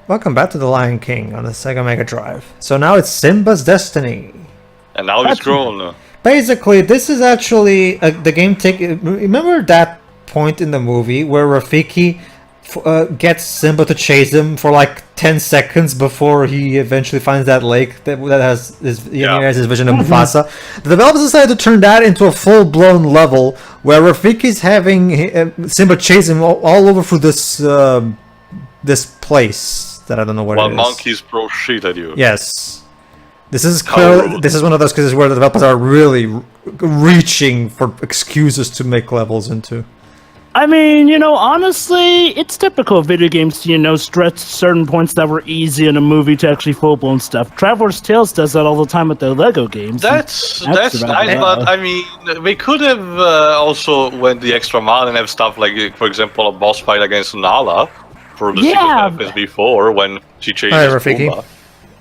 Welcome back to The Lion King on the Sega Mega Drive. So now it's Simba's Destiny. And now it's grown. Basically, this is actually the game remember that point in the movie where Rafiki gets Simba to chase him for like 10 seconds before he eventually finds that lake that has his vision of Mufasa? The developers decided to turn that into a full-blown level where Rafiki's having Simba chase him all over through this place that I don't know what it is. While monkeys throw shit at you. Yes. This is one of those cases where the developers are really reaching for excuses to make levels into. I mean, honestly, it's typical of video games to, stretch certain points that were easy in a movie to actually full-blown stuff. Traveler's Tales does that all the time with their Lego games. That's nice, but I mean, they could have also went the extra mile and have stuff like, for example, a boss fight against Nala for the sequence before when she chases Pumbaa.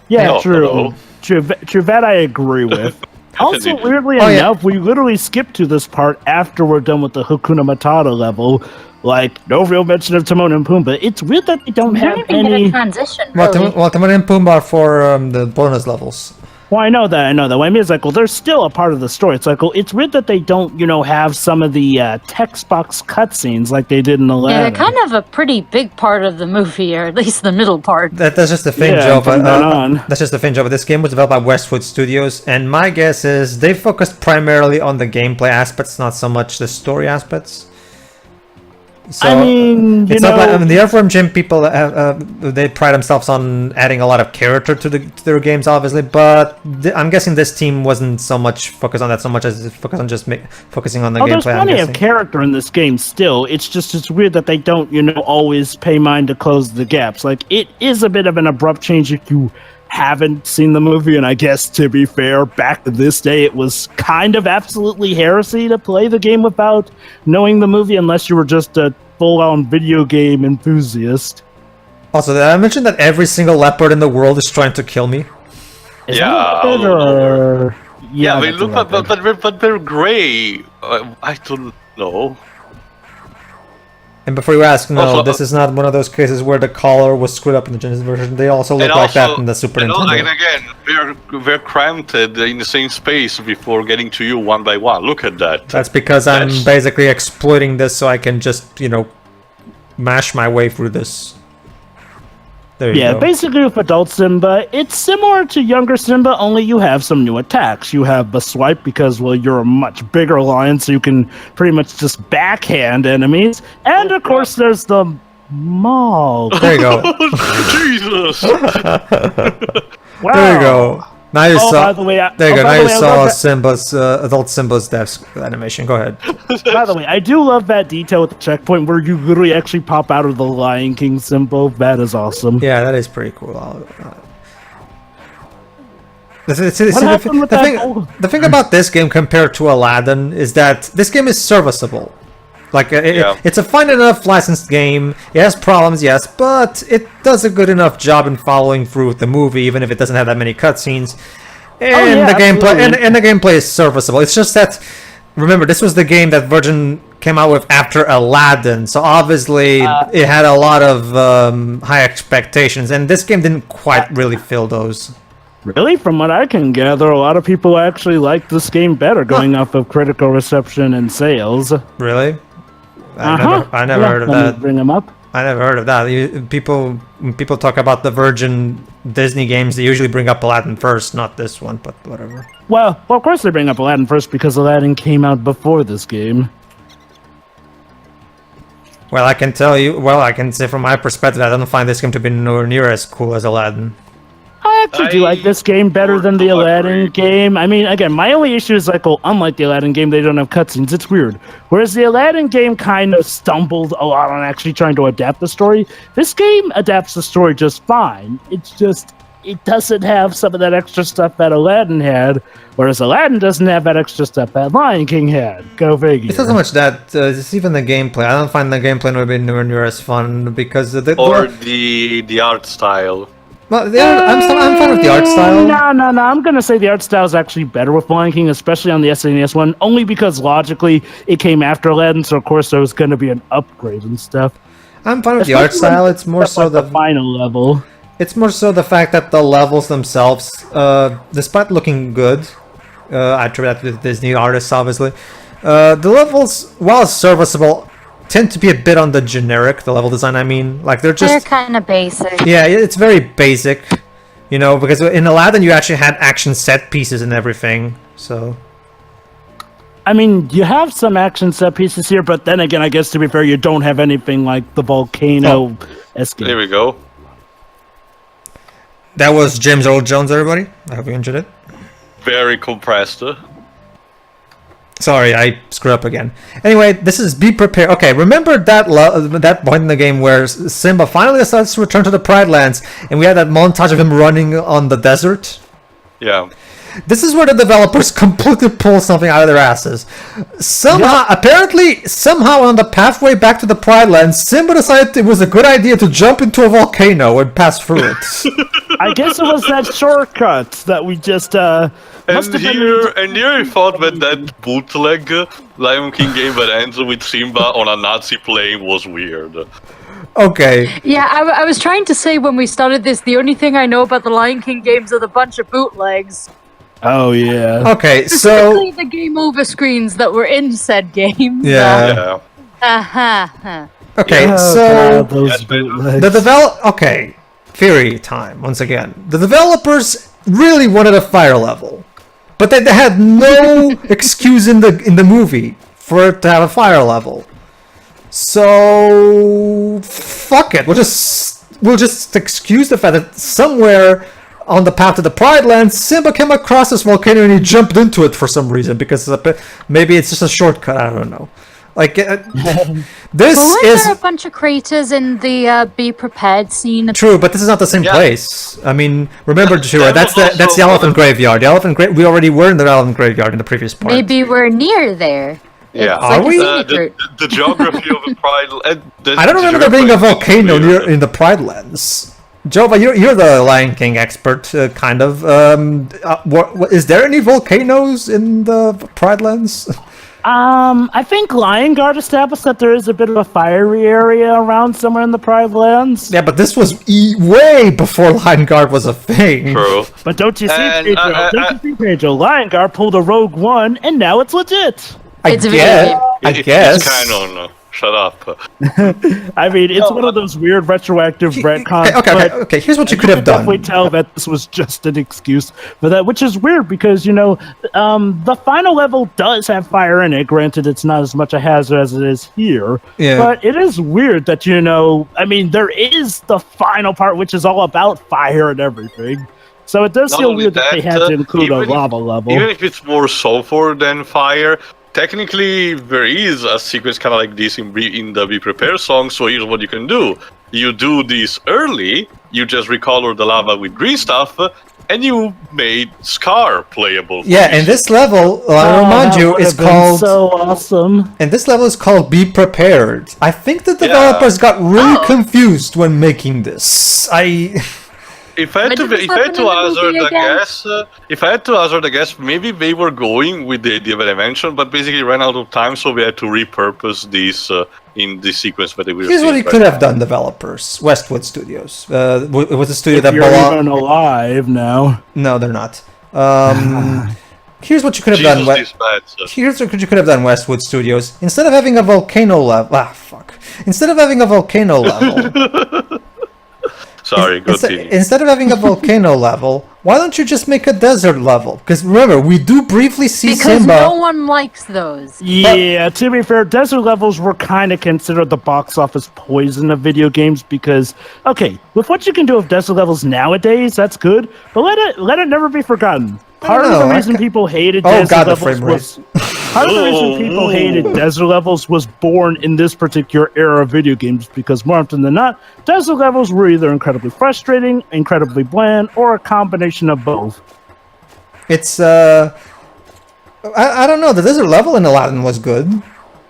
Yeah, true. True, that I agree with. Also, weirdly enough, we literally skipped to this part after we're done with the Hakuna Matata level. Like, no real mention of Timon and Pumbaa. It's weird that they don't have any transition. Really. Well, Timon and Pumbaa are for the bonus levels. Well, I know that. What I mean is, like, they're still a part of the story. It's like, it's weird that they don't, have some of the text box cutscenes like they did in Aladdin. Yeah, they're kind of a pretty big part of the movie, or at least the middle part. That's just the thing, Joe. That's just the thing, Joe. But this game was developed by Westwood Studios, and my guess is they focused primarily on the gameplay aspects, not so much the story aspects. So, I mean, the Earthworm Jim people they pride themselves on adding a lot of character to their games, obviously. But I'm guessing this team wasn't so much focused on that, so much as focused on just focusing on the gameplay. There's plenty of character in this game still. It's weird that they don't always pay mind to close the gaps. Like, it is a bit of an abrupt change if you haven't seen the movie, and I guess, to be fair, back to this day, it was kind of absolutely heresy to play the game without knowing the movie, unless you were just a full-on video game enthusiast. Also, did I mention that every single leopard in the world is trying to kill me? Yeah, they look, but they're gray. I don't know. And before you ask, no, this is not one of those cases where the color was screwed up in the Genesis version. They also look like that in the Super Nintendo. And again, they're cramped in the same space before getting to you one by one. Look at that. That's because I'm basically exploiting this so I can just, mash my way through this. There you go. Basically with adult Simba, it's similar to younger Simba, only you have some new attacks. You have the swipe because, well, you're a much bigger lion, so you can pretty much just backhand enemies. And, of course, there's the maul. There you go. Jesus! Wow. There you go. Now you saw. By the way, there you go. Now you saw Simba's adult Simba's death animation. Go ahead. By the way, I do love that detail with the checkpoint where you literally actually pop out of the Lion King symbol. That is awesome. Yeah, that is pretty cool. The thing about this game compared to Aladdin is that this game is serviceable. Like, it's a fine enough licensed game. It has problems, yes, but it does a good enough job in following through with the movie, even if it doesn't have that many cutscenes. And the gameplay is serviceable. It's just that, remember, this was the game that Virgin came out with after Aladdin, so obviously it had a lot of high expectations, and this game didn't quite really fill those. Really? From what I can gather, a lot of people actually like this game better, going off of critical reception and sales. Really? I never heard of that. Bring them up. I never heard of that. When people talk about the Virgin Disney games, they usually bring up Aladdin first, not this one, but whatever. Well, of course they bring up Aladdin first because Aladdin came out before this game. Well, I can say from my perspective, I don't find this game to be nowhere near as cool as Aladdin. I actually do like this game better than the Aladdin game. I mean, again, my only issue is, like, unlike the Aladdin game, they don't have cutscenes. It's weird. Whereas the Aladdin game kind of stumbled a lot on actually trying to adapt the story. This game adapts the story just fine. It's just, it doesn't have some of that extra stuff that Aladdin had, whereas Aladdin doesn't have that extra stuff that Lion King had. Go figure. It's not so much that, it's even the gameplay. I don't find the gameplay to be nowhere near as fun because the art style. Well, I'm fine with the art style. No. I'm going to say the art style is actually better with Lion King, especially on the SNES one, only because logically it came after Aladdin, so of course there was going to be an upgrade and stuff. I'm fine with the art style. It's more so the final level. It's more so the fact that the levels themselves, despite looking good, I attribute that to the Disney artists, obviously. The levels, while serviceable, tend to be a bit on the generic, the level design, I mean. Like, they're kind of basic. Yeah, it's very basic, you know, because in Aladdin you actually had action set pieces and everything, so... I mean, you have some action set pieces here, but then again, I guess to be fair, you don't have anything like the volcano escape. There we go. That was James Earl Jones, everybody. I hope you enjoyed it. Very compressed. Sorry, I screwed up again. Anyway, this is Be Prepared. Okay, remember that point in the game where Simba finally decides to return to the Pride Lands, and we had that montage of him running on the desert? Yeah. This is where the developers completely pull something out of their asses. Apparently, somehow on the pathway back to the Pride Lands, Simba decided it was a good idea to jump into a volcano and pass through it. I guess it was that shortcut that we just, And here I thought that bootleg Lion King game that ends with Simba on a Nazi plane was weird. Okay. Yeah, I was trying to say when we started this, the only thing I know about the Lion King games are the bunch of bootlegs. Oh, yeah. Okay, so... Specifically the game over screens that were in said games. Yeah. Okay, Yeah, so... those bootlegs. Okay, theory time, once again. The developers really wanted a fire level. But they had no excuse in the movie for it to have a fire level. So... fuck it, we'll just excuse the fact that somewhere... on the path to the Pride Lands, Simba came across this volcano and he jumped into it for some reason, because maybe it's just a shortcut, I don't know. Like, this is... there a bunch of craters in the Be Prepared scene? True, but this is not the same place. I mean, remember, Jura, that's the elephant graveyard. We already were in the elephant graveyard in the previous part. Maybe we're near there. Yeah. Are we? The geography of the Pride... I don't remember there being a volcano in the Pride Lands. Jova, you're the Lion King expert, kind of. Is there any volcanoes in the Pride Lands? I think Lion Guard established that there is a bit of a fiery area around somewhere in the Pride Lands. Yeah, but this was way before Lion Guard was a thing. True. But don't you see, Pedro? Lion Guard pulled a Rogue One, and now it's legit. I guess. It's canon. Shut up. I mean, it's one of those weird retroactive retcons. Okay. Here's what you could have done. Definitely tell that this was just an excuse for that, which is weird because the final level does have fire in it. Granted, it's not as much a hazard as it is here. Yeah. But it is weird that I mean, there is the final part which is all about fire and everything. So it does feel weird that they had to include a lava level. Even if it's more sulfur than fire. Technically, there is a sequence kind of like this in the Be Prepared song, so here's what you can do. You do this early, you just recolor the lava with green stuff, and you made Scar playable. Yeah, and this level, I remind you, is called... so awesome. And this level is called Be Prepared. I think the developers got really confused when making this. If I had to hazard a guess, maybe they were going with the idea that I mentioned, but basically ran out of time, so we had to repurpose this in the sequence that they were. Here's what you could have done, developers. Westwood Studios. It was a studio that you're even alive now. No, they're not. Here's what you could have done. Here's what you could have done, Westwood Studios. Instead of having a volcano level, Instead of having a volcano level. Sorry, continue. Instead of having a volcano level, why don't you just make a desert level? Because remember, we do briefly see Simba. Because no one likes those. Yeah, to be fair, desert levels were kind of considered the box office poison of video games because, okay, with what you can do with desert levels nowadays, that's good, but let it never be forgotten. Part of the reason people hated desert levels was born in this particular era of video games because more often than not, desert levels were either incredibly frustrating, incredibly bland, or a combination of both. It's I don't know, the desert level in Aladdin was good.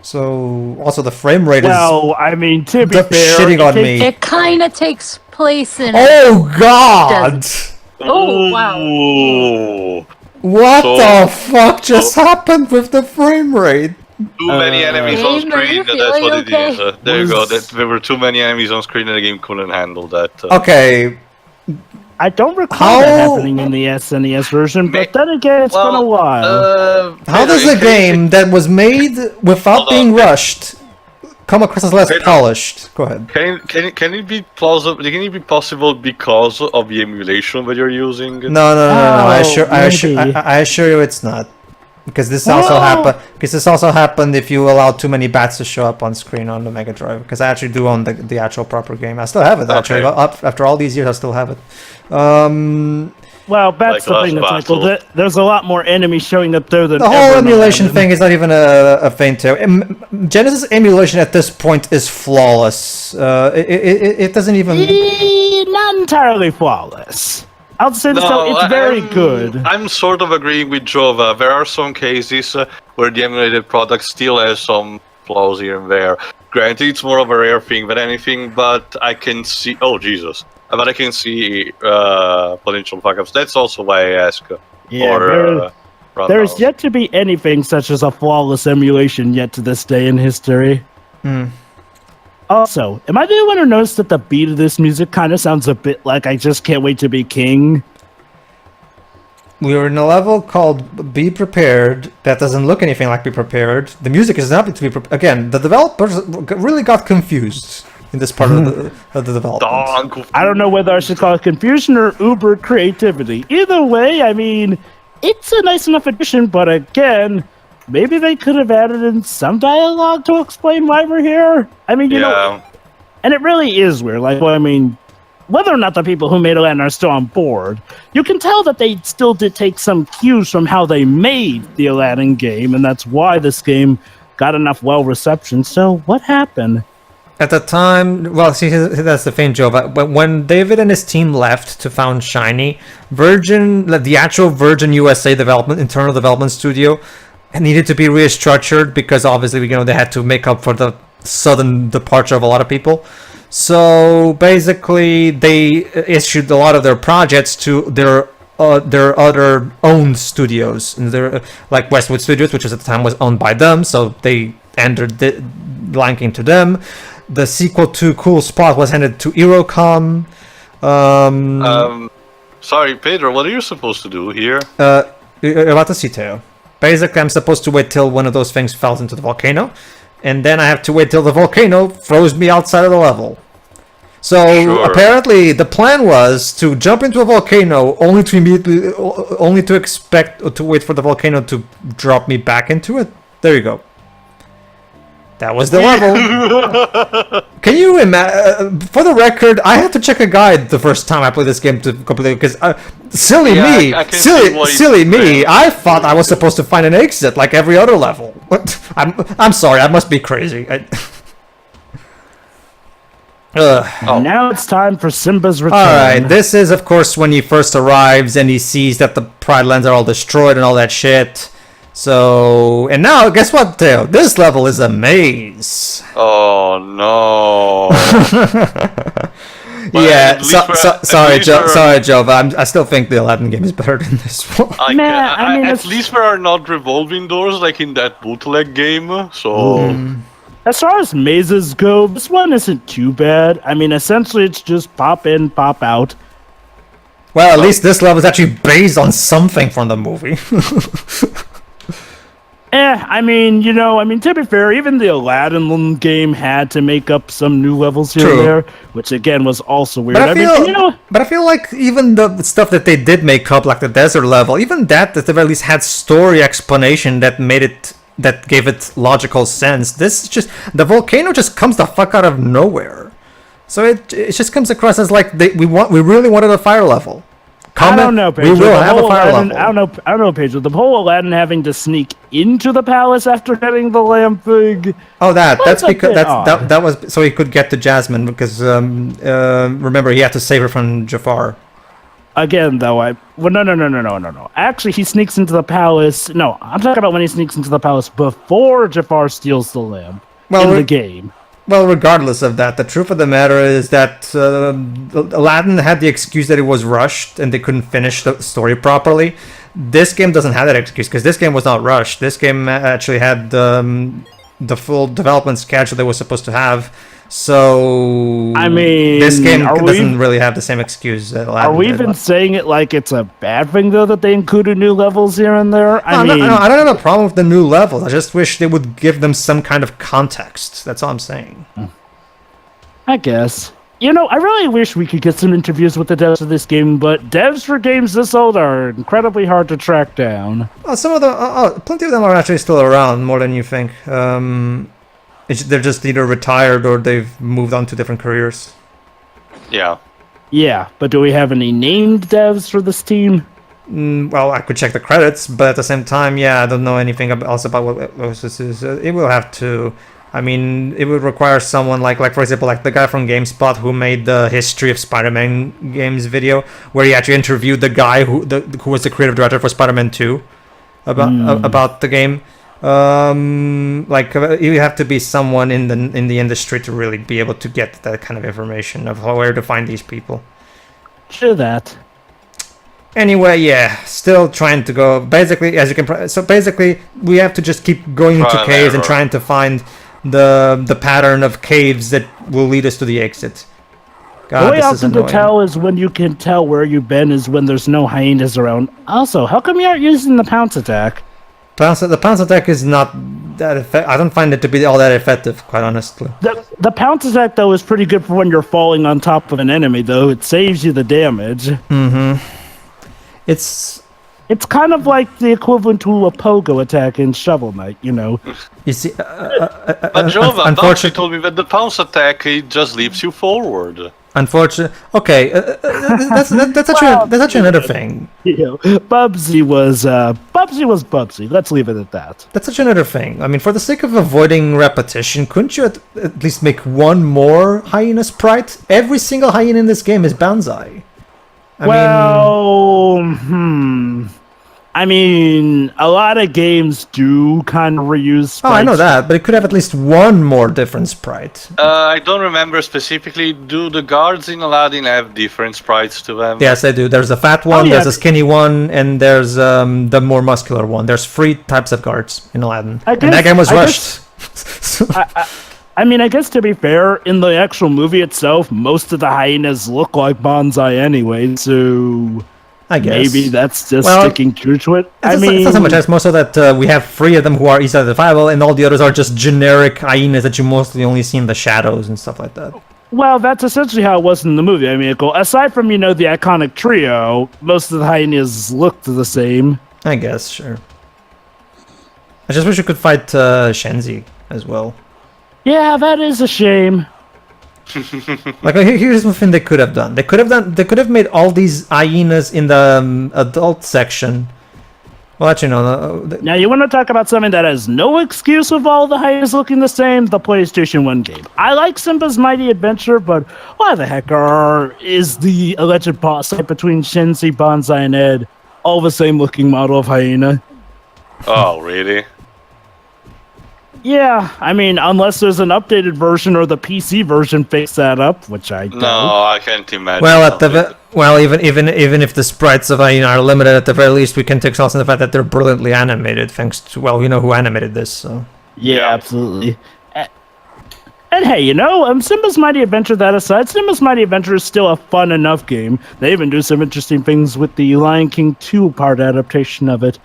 So also the frame rate is I mean, to be fair, shitting on me. It kind of takes place in Oh god. Desert. Oh, wow. What the fuck just happened with the frame rate? Too many enemies on screen, that's what it is. There you go, there were too many enemies on screen and the game couldn't handle that. Okay, I don't recall that happening in the SNES version, but then again, it's been a while. How does a game that was made without being rushed come across as less polished? Go ahead. Can it be plausible? Can it be possible because of the emulation that you're using? No. I assure you, it's not. Because this also happened if you allow too many bats to show up on screen on the Mega Drive. Because I actually do own the actual proper game. I still have it actually. After all these years, I still have it. Well, that's the thing. That's like, there's a lot more enemies showing up there than the whole emulation thing is not even a thing too. Genesis emulation at this point is flawless. It doesn't even not entirely flawless. I'll say it's very good. I'm sort of agreeing with Jova. There are some cases where the emulated product still has some flaws here and there. Granted, it's more of a rare thing than anything, but I can see. Oh Jesus! But I can see potential fuck-ups. That's also why I ask. There's yet to be anything such as a flawless emulation yet to this day in history. Also, am I the only one who noticed that the beat of this music kind of sounds a bit like I Just Can't Wait to Be King? We were in a level called Be Prepared that doesn't look anything like Be Prepared. The music is not to be prepared. Again, the developers really got confused in this part of the development. I don't know whether I should call it confusion or uber creativity. Either way, I mean, it's a nice enough addition, but again, maybe they could have added in some dialogue to explain why we're here. I mean, you know, and it really is weird. Like, well, I mean, whether or not the people who made Aladdin are still on board, you can tell that they still did take some cues from how they made the Aladdin game, and that's why this game got enough reception. So, what happened? At the time, well, see, that's the thing, Joe. But when David and his team left to found Shiny, the actual Virgin USA internal development studio, needed to be restructured because obviously, they had to make up for the sudden departure of a lot of people. So basically, they issued a lot of their projects to their other owned studios, and like Westwood Studios, which at the time was owned by them. So they entered the line came to them. The sequel to Cool Spot was handed to Eurocom. Sorry, Pedro, what are you supposed to do here? You're about to see, Teo. Basically, I'm supposed to wait till one of those things falls into the volcano, and then I have to wait till the volcano throws me outside of the level. So apparently, the plan was to jump into a volcano, only to expect to wait for the volcano to drop me back into it. There you go. That was the level. Can you imagine? For the record, I had to check a guide the first time I played this game to complete it because silly me. I thought I was supposed to find an exit like every other level. What? I'm sorry. I must be crazy. Now it's time for Simba's return. All right. This is, of course, when he first arrives and he sees that the Pride Lands are all destroyed and all that shit. So, and now, guess what, Theo? This level is a maze. Oh, no. Yeah, sorry, Joe, but I still think the Aladdin game is better than this one. At least there are not revolving doors like in that bootleg game, so... As far as mazes go, this one isn't too bad. I mean, essentially, it's just pop in, pop out. Well, at least this level is actually based on something from the movie. To be fair, even the Aladdin game had to make up some new levels here and there, which again was also weird. But I feel like even the stuff that they did make up, like the desert level, even that at the very least had story explanation that gave it logical sense. This is just the volcano just comes the fuck out of nowhere, so it just comes across as like we really wanted a fire level. I don't know, Pedro. We will have a fire level. I don't know, Pedro. The whole Aladdin having to sneak into the palace after getting the lamp thing. Oh, that's because that was so he could get to Jasmine because remember he had to save her from Jafar. Again, though, no. Actually, he sneaks into the palace. No, I'm talking about when he sneaks into the palace before Jafar steals the lamp in the game. Well, regardless of that, the truth of the matter is that Aladdin had the excuse that it was rushed and they couldn't finish the story properly. This game doesn't have that excuse because this game was not rushed. This game actually had the full development schedule they were supposed to have. So I mean, this game doesn't really have the same excuse. Are we even saying it like it's a bad thing though that they included new levels here and there? I mean, I don't have a problem with the new levels. I just wish they would give them some kind of context. That's all I'm saying. I guess. You know, I really wish we could get some interviews with the devs of this game, but devs for games this old are incredibly hard to track down. Some of them, plenty of them are actually still around, more than you think. They're just either retired or they've moved on to different careers. Yeah. Yeah, but do we have any named devs for this team? Well, I could check the credits, but at the same time, I don't know anything else about what this is. It will have to... I mean, it would require someone like for example, like the guy from GameSpot who made the History of Spider-Man games video, where he actually interviewed the guy who was the creative director for Spider-Man 2 about the game. You have to be someone in the industry to really be able to get that kind of information of where to find these people. Sure that. Anyway, still trying to go. Basically, as you can. So basically, we have to just keep going into caves and trying to find the pattern of caves that will lead us to the exit. God, the way often to tell is when you can tell where you've been is when there's no hyenas around. Also, how come you aren't using the pounce attack? The pounce attack is not that effective. I don't find it to be all that effective, quite honestly. The pounce attack, though, is pretty good for when you're falling on top of an enemy, though. It saves you the damage. Mm-hmm. It's kind of like the equivalent to a pogo attack in Shovel Knight, you know. You see, but Jovan, Dante told me that the pounce attack, it just leaps you forward. Unfortunately, okay, that's actually another thing. You know, Bubsy was Bubsy. Let's leave it at that. That's such another thing. I mean, for the sake of avoiding repetition, couldn't you at least make one more hyena sprite? Every single hyena in this game is Banzai. I mean, a lot of games do kind of reuse sprites. Oh, I know that, but it could have at least one more different sprite. I don't remember specifically. Do the guards in Aladdin have different sprites to them? Yes, they do. There's a fat one, there's a skinny one, and there's the more muscular one. There's 3 types of guards in Aladdin. And that game was rushed. I guess to be fair, in the actual movie itself, most of the hyenas look like bonsai anyway, so... I guess. Maybe that's just sticking true to it. It's not so much as most of that we have 3 of them who are easily identifiable, and all the others are just generic hyenas that you mostly only see in the shadows and stuff like that. Well, that's essentially how it was in the movie. I mean, aside from, the iconic trio, most of the hyenas looked the same. I guess, sure. I just wish you could fight Shenzi as well. Yeah, that is a shame. Here's one thing they could have done. They could have made all these hyenas in the adult section. Well, actually, no. Now, you want to talk about something that has no excuse with all the hyenas looking the same? The PlayStation 1 game. I like Simba's Mighty Adventure, but why the heck is the alleged boss fight between Shenzi, Banzai, and Ed all the same looking model of hyena? Oh, really? Yeah, I mean, unless there's an updated version or the PC version fix that up, which I don't. No, I can't imagine. Well, even if the sprites of hyena are limited, at the very least, we can take solace in the fact that they're brilliantly animated, thanks to we know who animated this. So yeah, absolutely. And hey, Simba's Mighty Adventure, that aside, Simba's Mighty Adventure is still a fun enough game. They even do some interesting things with the Lion King 2-part adaptation of it.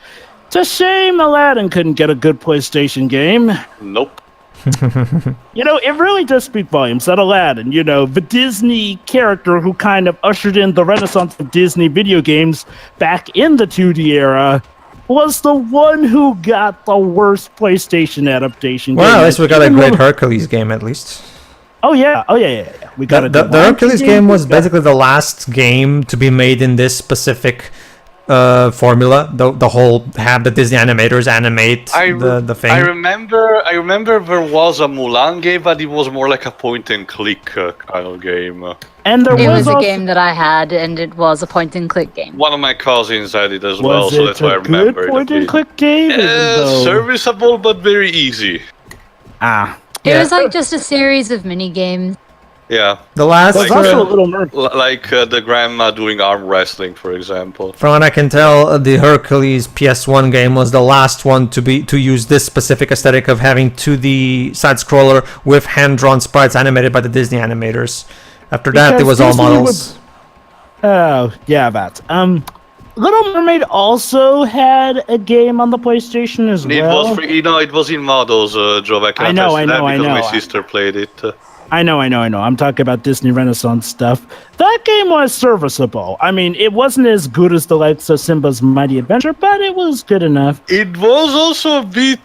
It's a shame Aladdin couldn't get a good PlayStation game. Nope. It really does speak volumes that Aladdin, the Disney character who kind of ushered in the renaissance of Disney video games back in the 2D era, was the one who got the worst PlayStation adaptation game. Well, at least we got a great Hercules game, at least. Oh, yeah. We got the Hercules game was basically the last game to be made in this specific formula. The whole have the Disney animators animate the thing. I remember there was a Mulan game, but it was more like a point and click kind of game. And it was a game that I had, and it was a point and click game. One of my cousins had it as well, so that's why I remember it. Was it a good point and click game? Serviceable, but very easy. Ah. It was like just a series of mini games. Yeah. The last... There's also a Little Mermaid. Like the grandma doing arm wrestling, for example. From what I can tell, the Hercules PS1 game was the last one to use this specific aesthetic of having 2D side-scroller with hand-drawn sprites animated by the Disney animators. After that, it was all models. Oh, yeah, that. Little Mermaid also had a game on the PlayStation as well. It was free, it was in models, Joe. I know. Because my sister played it. I know. I'm talking about Disney Renaissance stuff. That game was serviceable. I mean, it wasn't as good as the likes of Simba's Mighty Adventure, but it was good enough. It was also a bit,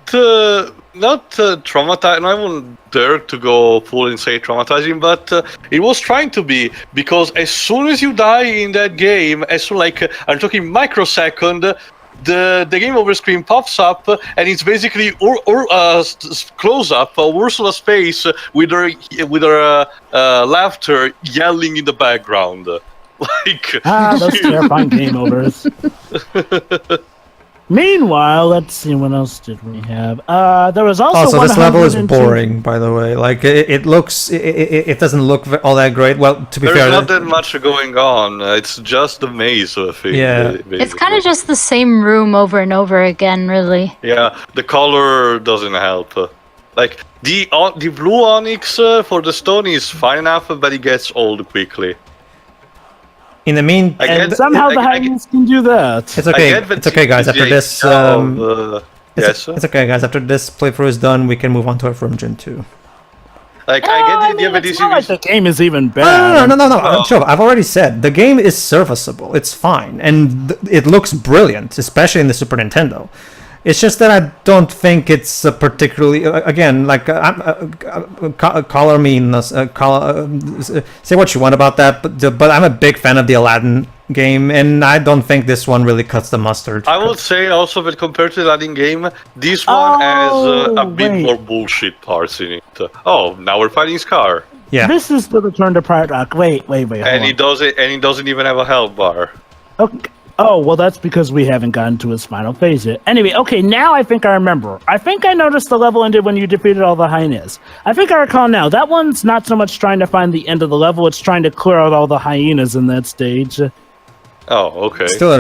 not traumatizing. I wouldn't dare to go full and say traumatizing, but it was trying to be, because as soon as you die in that game, I'm talking microsecond, the game over screen pops up, and it's basically close up Ursula's face with her laughter yelling in the background. Those terrifying game overs. Meanwhile, let's see, what else did we have? There was also this level is boring, by the way. Like, it doesn't look all that great. Well, to be fair, there's not that much going on. It's just a maze thing. Yeah. It's kind of just the same room over and over again, really. Yeah, the color doesn't help. Like, the blue onyx for the stone is fine enough, but it gets old quickly. In the meantime, somehow the hyenas can do that. It's okay. It's okay, guys. After this, yes. It's okay, guys. After this playthrough is done, we can move on to our Regiment 2. Like, I get the idea, but it's not like the game is even bad. No. Joe, I've already said the game is serviceable. It's fine, and it looks brilliant, especially in the Super Nintendo. It's just that I don't think it's a particularly, again, like, color me, say what you want about that, but I'm a big fan of the Aladdin game, and I don't think this one really cuts the mustard. I would say also that compared to the Aladdin game, this one has a bit more bullshit parts in it. Oh, now we're fighting Scar. Yeah. This is the Return to Pirate Rock. Wait. And he doesn't even have a health bar. Okay. Oh, well, that's because we haven't gotten to its final phase yet. Anyway, okay, now I think I remember. I think I noticed the level ended when you defeated all the hyenas. I think I recall now. That one's not so much trying to find the end of the level, it's trying to clear out all the hyenas in that stage. Oh, okay. Still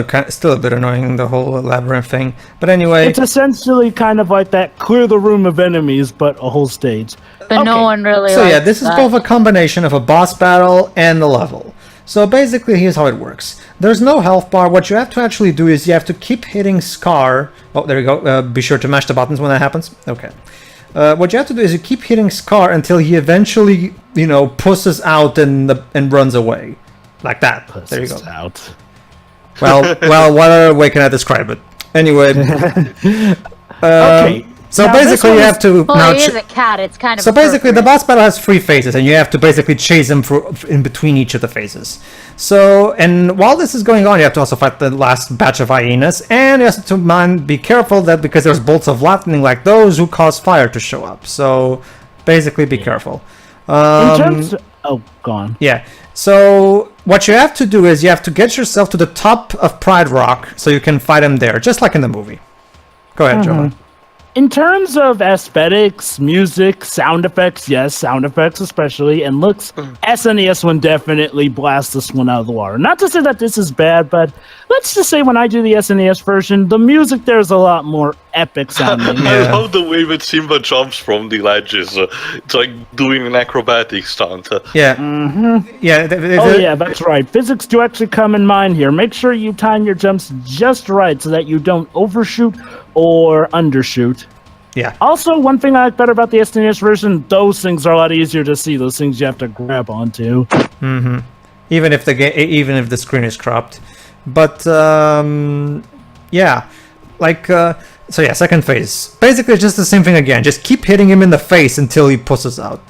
a bit annoying, the whole labyrinth thing. But anyway... It's essentially kind of like that clear the room of enemies, but a whole stage. But no one really So yeah, this is both a combination of a boss battle and a level. So basically, here's how it works. There's no health bar. What you have to actually do is you have to keep hitting Scar. Oh, there you go. Be sure to mash the buttons when that happens. Okay. What you have to do is you keep hitting Scar until he eventually, pusses out and runs away. Like that. There you go. Out. Well, what other way can I describe it? Anyway. Okay. So now basically, you have to. Well, he is a cat. It's kind of. So basically, the boss battle has 3 phases, and you have to basically chase him in between each of the phases. So, and while this is going on, you have to also fight the last batch of hyenas, and you have to be careful that because there's bolts of lightning like those who cause fire to show up. So, basically, be careful. In terms of, go on. Yeah. So what you have to do is you have to get yourself to the top of Pride Rock so you can fight him there, just like in the movie. Go ahead, Johan. In terms of aesthetics, music, sound effects, yes, sound effects especially, and looks, SNES one definitely blasts this one out of the water. Not to say that this is bad, but let's just say when I do the SNES version, the music there's a lot more epic sounding. I love the way that Simba jumps from the ledges. It's like doing an acrobatic stunt. Yeah. Yeah. Oh yeah, that's right. Physics do actually come in mind here. Make sure you time your jumps just right so that you don't overshoot or undershoot. Yeah. Also, one thing I like better about the SNES version, those things are a lot easier to see. Those things you have to grab onto. Mm-hmm. Even if the screen is cropped. But yeah, like so yeah, second phase. Basically, it's just the same thing again. Just keep hitting him in the face until he pushes out.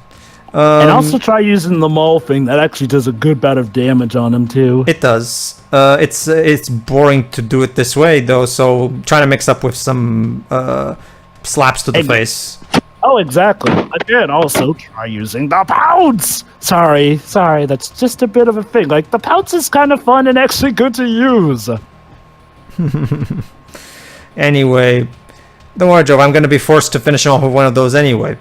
And also try using the maul thing. That actually does a good bit of damage on him too. It does. It's boring to do it this way though. So try to mix up with some slaps to the face. Oh, exactly. Again, also try using the pounce. Sorry. That's just a bit of a thing. Like the pounce is kind of fun and actually good to use. Anyway, don't worry, Joe. I'm going to be forced to finish off with one of those anyway.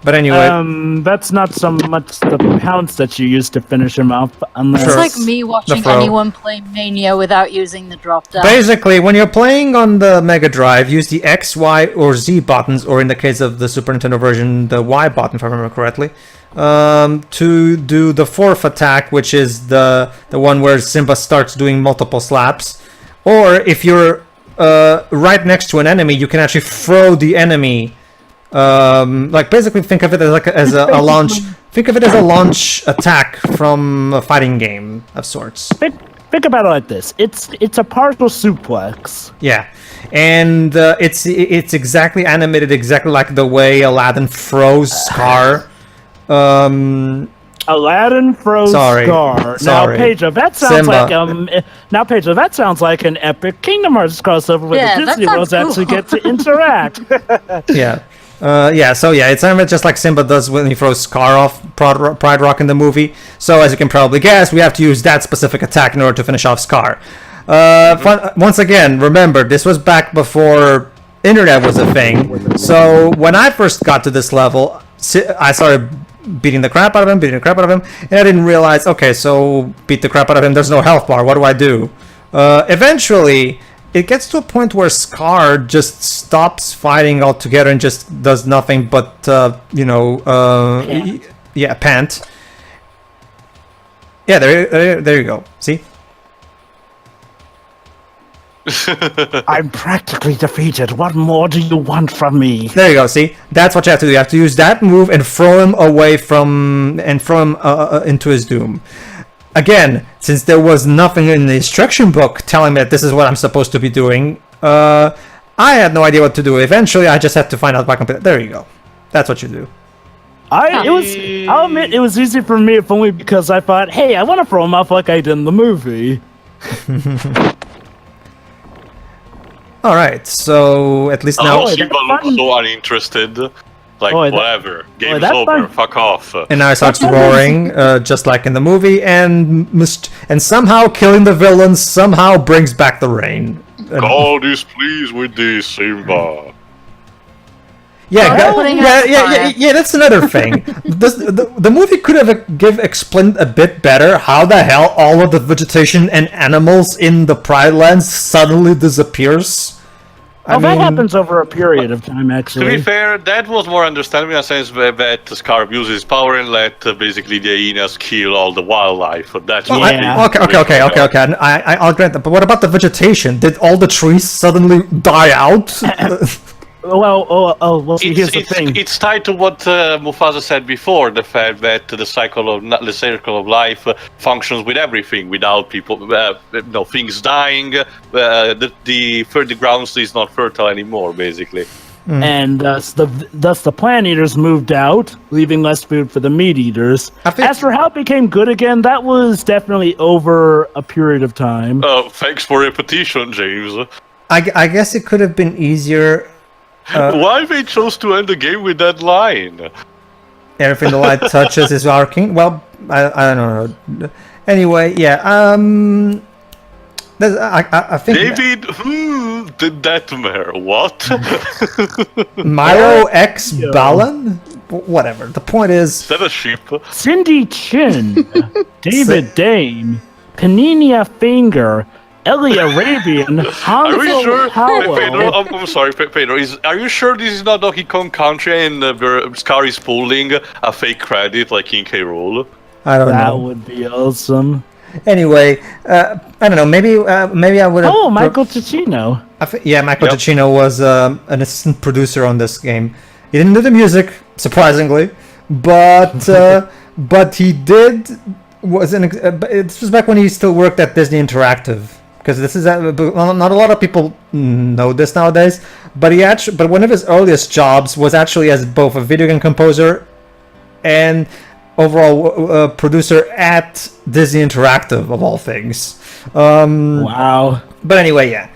But anyway, that's not so much the pounce that you use to finish him up. It's like me watching anyone play Mania without using the drop down. Basically, when you're playing on the Mega Drive, use the X, Y, or Z buttons, or in the case of the Super Nintendo version, the Y button, if I remember correctly, to do the fourth attack, which is the one where Simba starts doing multiple slaps. Or if you're right next to an enemy, you can actually throw the enemy. Like basically, think of it as a launch. Think of it as a launch attack from a fighting game of sorts. Think about it like this: it's a partial suplex. Yeah, and it's exactly animated exactly like the way Aladdin throws Scar. Aladdin throws Scar. Now, Pedro, that sounds Simba. That sounds like an epic Kingdom Hearts crossover where the Disney worlds actually get to interact. Yeah. It's just like Simba does when he throws Scar off Pride Rock in the movie. So as you can probably guess, we have to use that specific attack in order to finish off Scar. Once again, remember, this was back before internet was a thing. So when I first got to this level, I started beating the crap out of him, and I didn't realize, okay, so beat the crap out of him, there's no health bar, what do I do? Eventually, it gets to a point where Scar just stops fighting altogether and just does nothing but, pant. Yeah, there you go. See? I'm practically defeated. What more do you want from me? There you go. See, that's what you have to do. You have to use that move and throw him away from into his doom. Again, since there was nothing in the instruction book telling me that this is what I'm supposed to be doing, I had no idea what to do. Eventually, I just had to find out by computer. There you go. That's what you do. I'll admit it was easy for me, if only because I thought, hey, I want to throw him off like I did in the movie. All right, so at least now. Simba looks so uninterested. Like, whatever. Game's over. Fuck off. And now it starts roaring, just like in the movie, and somehow killing the villains somehow brings back the rain. God is pleased with this, Simba. Yeah, that's another thing. The movie could have explained a bit better how the hell all of the vegetation and animals in the Pride Lands suddenly disappears. That happens over a period of time, actually. To be fair, that was more understandable in a sense that Scar uses his power and let basically the hyenas kill all the wildlife. That's Okay. I'll grant that. But what about the vegetation? Did all the trees suddenly die out? Well, here's the thing. It's tied to what Mufasa said before, the fact that the circle of life functions with everything, without people, things dying, the ground is not fertile anymore, basically. And thus the plant eaters moved out, leaving less food for the meat eaters. As for how it became good again, that was definitely over a period of time. Thanks for repetition, James. I guess it could have been easier. Why they chose to end the game with that line? Everything the light touches is our king. Well, I don't know. Anyway, yeah. I think David, the Deathmare. What? Milo X Balan? Whatever. The point is that a sheep? Cindy Chin, David Dane, Paninia Finger, Ellie Arabian, Are you sure? Pedro, I'm sorry, Pedro. Are you sure this is not Donkey Kong Country and Scar is pulling a fake credit like in K. Rool? I don't know. That would be awesome. Anyway, I don't know. Maybe I would have. Oh, Michael Cicino. Michael Cicino was an assistant producer on this game. He didn't do the music, surprisingly, but he did. This was back when he still worked at Disney Interactive. Because this is not a lot of people know this nowadays, but one of his earliest jobs was actually as both a video game composer and overall producer at Disney Interactive, of all things. Wow! But anyway, yeah,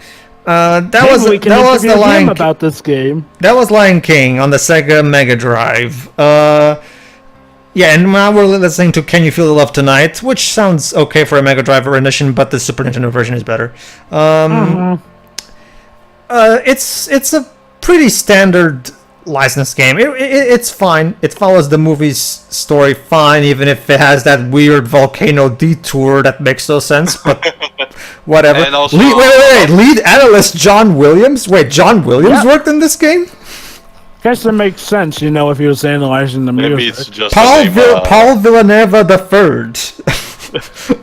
that was the Lion about this game. That was Lion King on the Sega Mega Drive. Yeah, and now we're listening to Can You Feel the Love Tonight, which sounds okay for a Mega Drive rendition, but the Super Nintendo version is better. It's a pretty standard licensed game. It's fine. It follows the movie's story fine, even if it has that weird volcano detour that makes no sense. But whatever. And also, wait. Lead analyst John Williams. Wait, John Williams worked in this game? Guess that makes sense, if he was analyzing the music. maybe it's just Paul Villanueva the Third.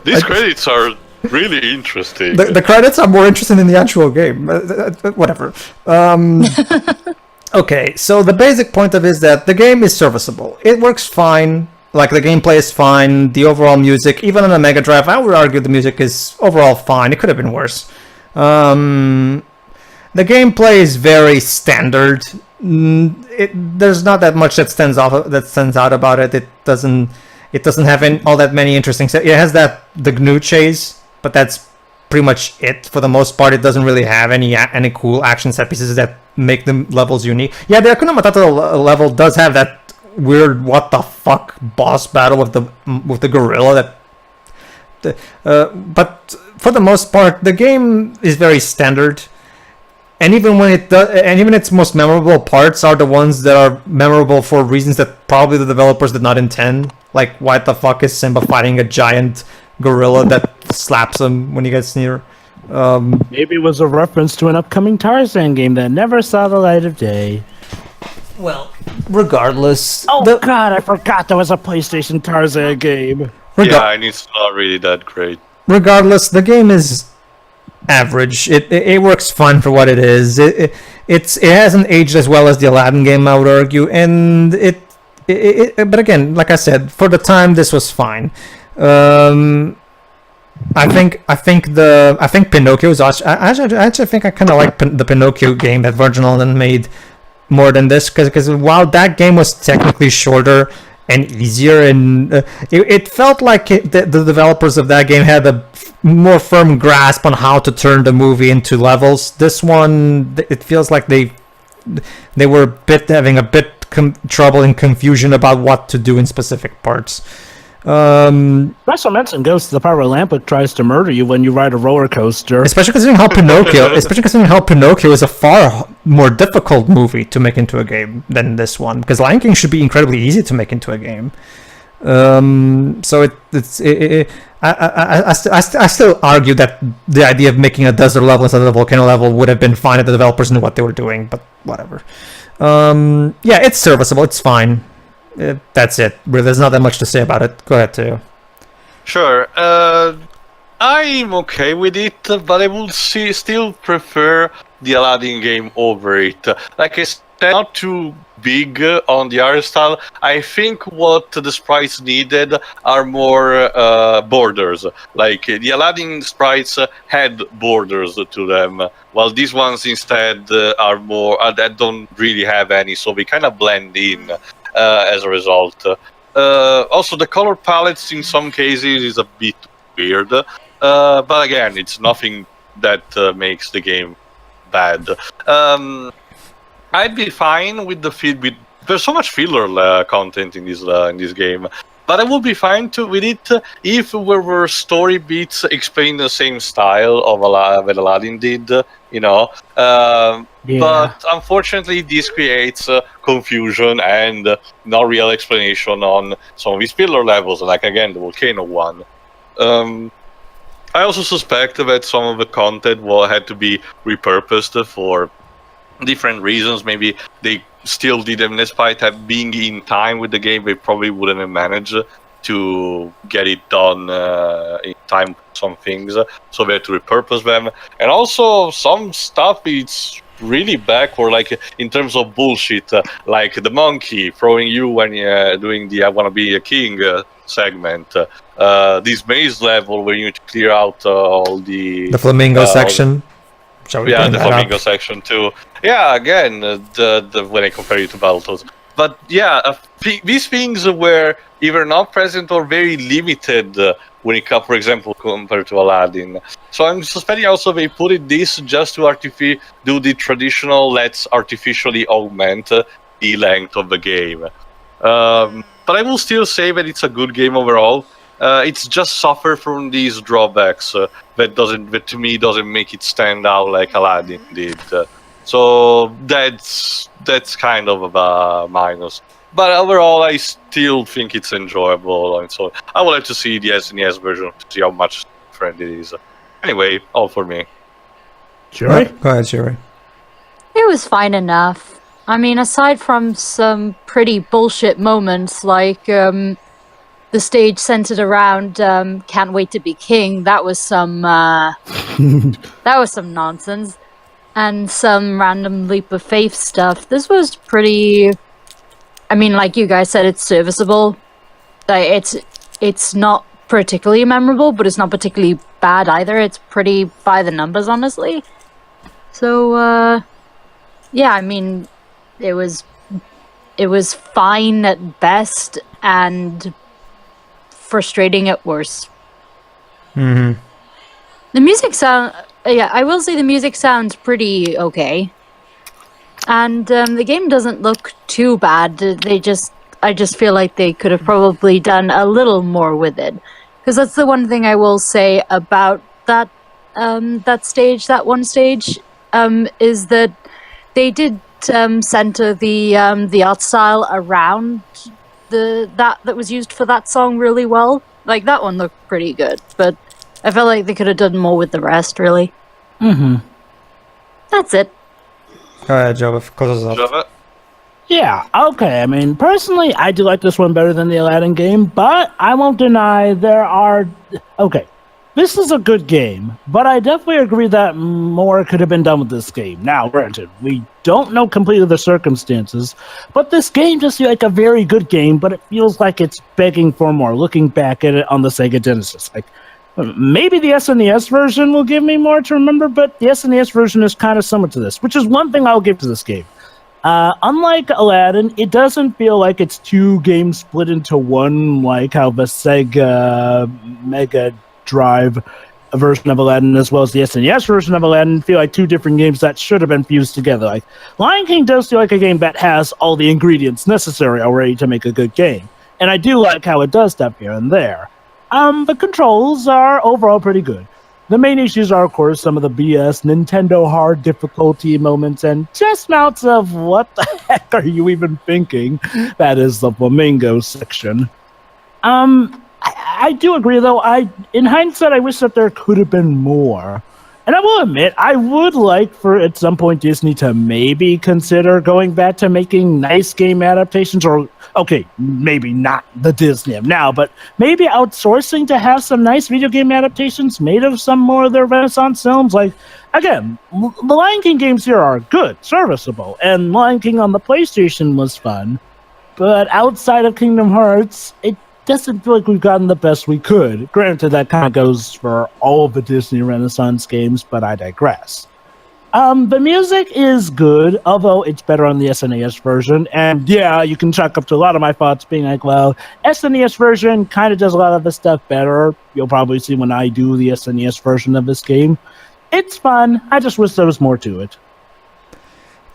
These credits are really interesting. The credits are more interesting than the actual game. Whatever. Okay, so the basic point of it is that the game is serviceable. It works fine. Like, the gameplay is fine. The overall music, even on a Mega Drive, I would argue the music is overall fine. It could have been worse. The gameplay is very standard. There's not that much that stands out about it. It doesn't have all that many interesting stuff. It has the GNU chase, but that's pretty much it for the most part. It doesn't really have any cool action set pieces that make the levels unique. Yeah, the Hakuna Matata level does have that weird what the fuck boss battle with the gorilla. But for the most part, the game is very standard. And even when even its most memorable parts are the ones that are memorable for reasons that probably the developers did not intend. Like, why the fuck is Simba fighting a giant gorilla that slaps him when he gets near? Maybe it was a reference to an upcoming Tarzan game that never saw the light of day. Well, regardless. Oh god, I forgot there was a PlayStation Tarzan game. Yeah, and it's not really that great. Regardless, the game is average. It works fine for what it is. It hasn't aged as well as the Aladdin game, I would argue, and but again, like I said, for the time, this was fine. I think Pinocchio is I actually think I kind of like the Pinocchio game that Virgin Island made more than this, because while that game was technically shorter and easier, and it felt like the developers of that game had a more firm grasp on how to turn the movie into levels. This one, it feels like they were having a bit trouble and confusion about what to do in specific parts. Special mention goes to the part where Lamplick tries to murder you when you ride a roller coaster. Especially considering how Pinocchio is a far more difficult movie to make into a game than this one, because Lion King should be incredibly easy to make into a game. So I still argue that the idea of making a desert level instead of a volcano level would have been fine if the developers knew what they were doing, but whatever. Yeah, it's serviceable. It's fine. That's it. There's not that much to say about it. Go ahead, Theo. Sure. I'm okay with it, but I would still prefer the Aladdin game over it. Like I said, not too big on the art style. I think what the sprites needed are more borders. Like the Aladdin sprites had borders to them, while these ones instead are more that don't really have any, so they kind of blend in. As a result, also the color palettes in some cases is a bit weird, but again, it's nothing that makes the game bad. I'd be fine with the feed. There's so much filler content in this game, but I would be fine with it if there were story beats explained the same style of that Aladdin did. But unfortunately, this creates confusion and no real explanation on some of these filler levels, like again the volcano one. I also suspect that some of the content had to be repurposed for different reasons. Maybe they still didn't, despite being in time with the game, they probably wouldn't have managed to get it done in time. Some things, so they had to repurpose them, and also some stuff it's really backward, like in terms of bullshit, like the monkey throwing you when you're doing the "I want to be a king" segment. This maze level where you need to clear out all the flamingo section. The flamingo section too. Yeah, again, when I compare it to Battletoads. But yeah, these things were either not present or very limited when it comes, for example, compared to Aladdin. So I'm suspecting also they put it this just to do the traditional let's artificially augment the length of the game. But I will still say that it's a good game overall. It's just suffer from these drawbacks that to me doesn't make it stand out like Aladdin did. So that's kind of a minus. But overall, I still think it's enjoyable, and so I would like to see the SNES version to see how much different it is. Anyway, all for me. Shuri? Go ahead, Shuri. It was fine enough. I mean, aside from some pretty bullshit moments, like the stage centered around "Can't Wait to Be King," that was some nonsense, and some random leap of faith stuff. This was pretty. I mean, like you guys said, it's serviceable. Like, it's not particularly memorable, but it's not particularly bad either. It's pretty by the numbers, honestly. So, yeah, I mean, it was fine at best and frustrating at worst. Mm-hmm. The music I will say the music sounds pretty okay. And the game doesn't look too bad. I just feel like they could have probably done a little more with it, because that's the one thing I will say about that one stage, is that they did center the art style around that was used for that song really well. Like, that one looked pretty good, but I felt like they could have done more with the rest. Really. Mm-hmm. That's it. Go ahead, Joe. Close us up. Yeah, okay. I mean, personally, I do like this one better than the Aladdin game, but I won't deny there are... Okay, this is a good game, but I definitely agree that more could have been done with this game. Now, granted, we don't know completely the circumstances, but this game just feels like a very good game, but it feels like it's begging for more, looking back at it on the Sega Genesis. Like, maybe the SNES version will give me more to remember, but the SNES version is kind of similar to this, which is one thing I'll give to this game. Unlike Aladdin, it doesn't feel like it's two games split into one, like how the Sega Mega Drive version of Aladdin as well as the SNES version of Aladdin feel like two different games that should have been fused together. Like, Lion King does feel like a game that has all the ingredients necessary already to make a good game, and I do like how it does stuff here and there. The controls are overall pretty good. The main issues are, of course, some of the BS Nintendo hard difficulty moments and just amounts of what the heck are you even thinking? That is the flamingo section. I do agree, though. In hindsight, I wish that there could have been more. And I will admit, I would like for, at some point, Disney to maybe consider going back to making nice game adaptations, or, okay, maybe not the Disney of now, but maybe outsourcing to have some nice video game adaptations made of some more of their Renaissance films. Like, again, the Lion King games here are good, serviceable, and Lion King on the PlayStation was fun, but outside of Kingdom Hearts, it doesn't feel like we've gotten the best we could. Granted, that kind of goes for all of the Disney Renaissance games, but I digress. The music is good, although it's better on the SNES version. And yeah, you can chalk up to a lot of my thoughts being like, well, SNES version kind of does a lot of the stuff better. You'll probably see when I do the SNES version of this game. It's fun. I just wish there was more to it.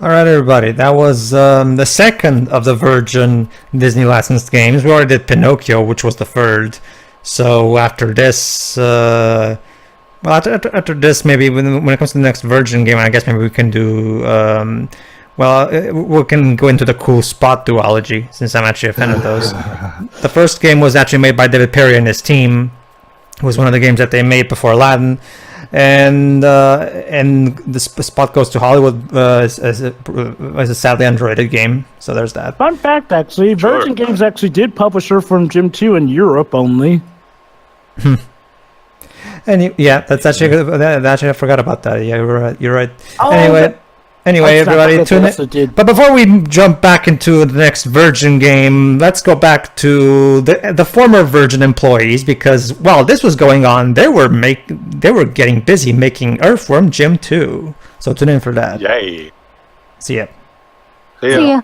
All right, everybody. That was the second of the Virgin Disney licensed games. We already did Pinocchio, which was the third. So after this, after this, maybe when it comes to the next Virgin game, I guess maybe we can do. We can go into the cool spot duology, since I'm actually a fan of those. The first game was actually made by David Perry and his team. It was one of the games that they made before Aladdin. And the spot goes to Hollywood as a sadly Androided game. So there's that. Fun fact, actually, Virgin Games actually did publish her from Gym 2 in Europe only. And yeah, that's actually I forgot about that. Yeah, you're right. Oh, Anyway, everybody, tune in. But before we jump back into the next Virgin game, let's go back to the former Virgin employees, because while this was going on, they were getting busy making Earthworm Jim 2. So tune in for that. Yay! See ya. See ya.